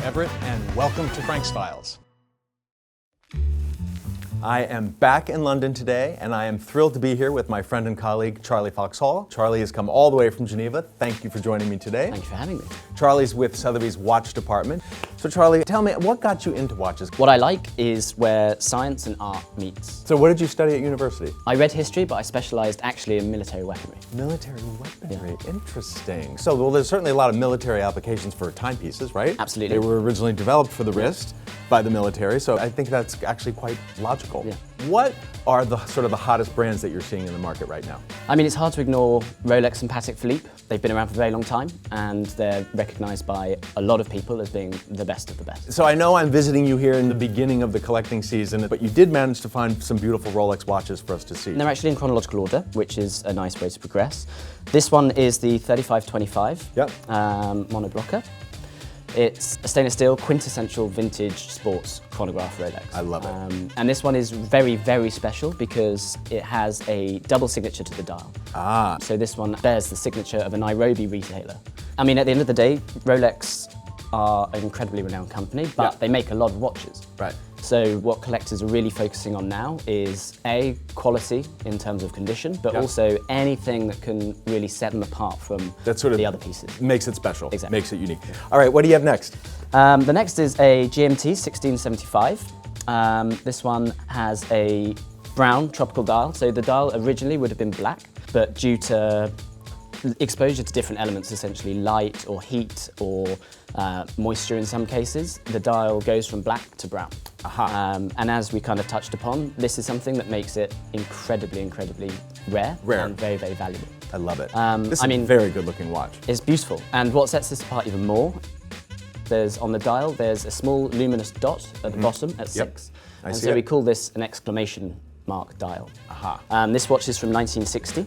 Everett, and welcome to Frank's Files. I am back in London today, and I am thrilled to be here with my friend and colleague, Charlie Foxhall. Charlie has come all the way from Geneva. Thank you for joining me today. Thank you for having me. Charlie's with Sotheby's watch department. So Charlie, tell me, what got you into watches? What I like is where science and art meets. So what did you study at university? I read history, but I specialised actually in military weaponry. Military weaponry, interesting. So, well, there's certainly a lot of military applications for timepieces, right? Absolutely. They were originally developed for the wrist by the military, so I think that's actually quite logical. Yeah. What are the sort of the hottest brands that you're seeing in the market right now? I mean, it's hard to ignore Rolex and Patek Philippe. They've been around for a very long time, and they're recognised by a lot of people as being the best of the best. So I know I'm visiting you here in the beginning of the collecting season, but you did manage to find some beautiful Rolex watches for us to see. And they're actually in chronological order, which is a nice way to progress. This one is the 3525 Yep. Monoblocco. It's a stainless steel, quintessential vintage sports chronograph Rolex. I love it. And this one is very, very special because it has a double signature to the dial. Ah. So this one bears the signature of a Nairobi retailer. I mean, at the end of the day, Rolex are an incredibly renowned company, but they make a lot of watches. Right. So what collectors are really focusing on now is A, quality in terms of condition, but also anything that can really set them apart from the other pieces. Makes it special, Exactly. makes it unique. All right, what do you have next? The next is a GMT 1675. This one has a brown tropical dial. So the dial originally would have been black, but due to exposure to different elements, essentially light or heat or moisture in some cases, the dial goes from black to brown. Aha. And as we kind of touched upon, this is something that makes it incredibly rare. And very, very valuable. I love it. This is a very good looking watch. It's beautiful. And what sets this apart even more, on the dial, there's a small luminous dot at the bottom at 6. And so we call this an exclamation mark dial. Aha. This watch is from 1960.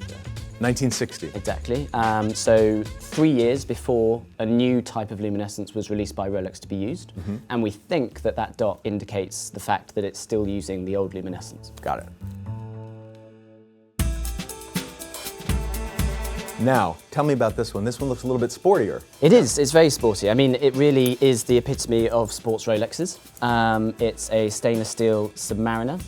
1960. Exactly. So 3 years before a new type of luminescence was released by Rolex to be used. And we think that that dot indicates the fact that it's still using the old luminescence. Got it. Now, tell me about this one. This one looks a little bit sportier. It is. It's very sporty. I mean, it really is the epitome of sports Rolexes. It's a stainless steel Submariner,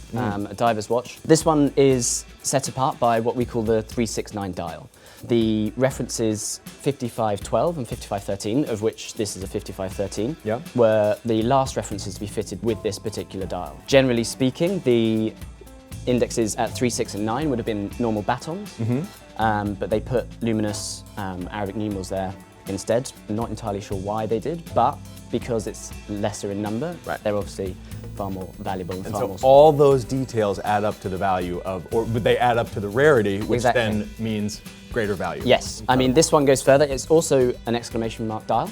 a diver's watch. This one is set apart by what we call the 369 dial. The references 5512 and 5513, of which this is a 5513, were the last references to be fitted with this particular dial. Generally speaking, the indexes at 3, 6 and 9 would have been normal batons. But they put luminous Arabic numerals there instead. I'm not entirely sure why they did, but because it's lesser in number, they're obviously far more valuable and far more. So all those details add up to the value of, or they add up to the rarity, which then means greater value. Yes, I mean, this one goes further. It's also an exclamation mark dial,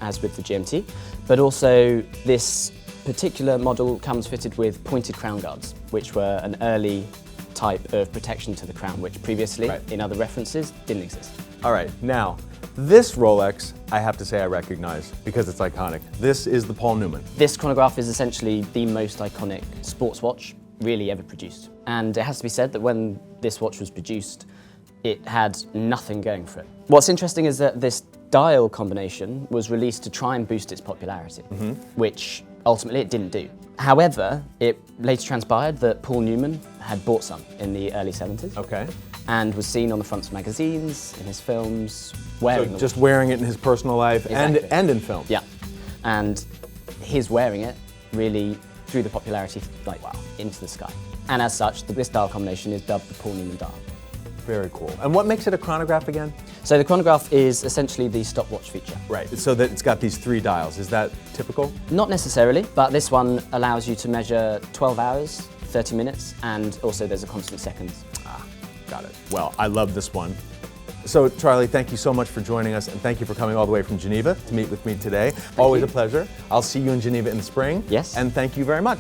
as with the GMT, but also this particular model comes fitted with pointed crown guards, which were an early type of protection to the crown, which previously, in other references, didn't exist. All right, now, this Rolex, I have to say I recognize because it's iconic. This is the Paul Newman. This chronograph is essentially the most iconic sports watch really ever produced. And it has to be said that when this watch was produced, it had nothing going for it. What's interesting is that this dial combination was released to try and boost its popularity, which ultimately it didn't do. However, it later transpired that Paul Newman had bought some in the early 70s. Okay. And was seen on the fronts of magazines, in his films, wearing just wearing it in his personal life and in film. Yeah. And his wearing it really threw the popularity into the sky. And as such, this dial combination is dubbed the Paul Newman dial. Very cool. And what makes it a chronograph again? So the chronograph is essentially the stopwatch feature. Right, so that it's got these 3 dials. Is that typical? Not necessarily, but this one allows you to measure 12 hours, 30 minutes, and also there's a constant seconds. Ah, got it. Well, I love this one. So, Charlie, thank you so much for joining us, and thank you for coming all the way from Geneva to meet with me today. Always a pleasure. I'll see you in Geneva in the spring. Yes. And thank you very much.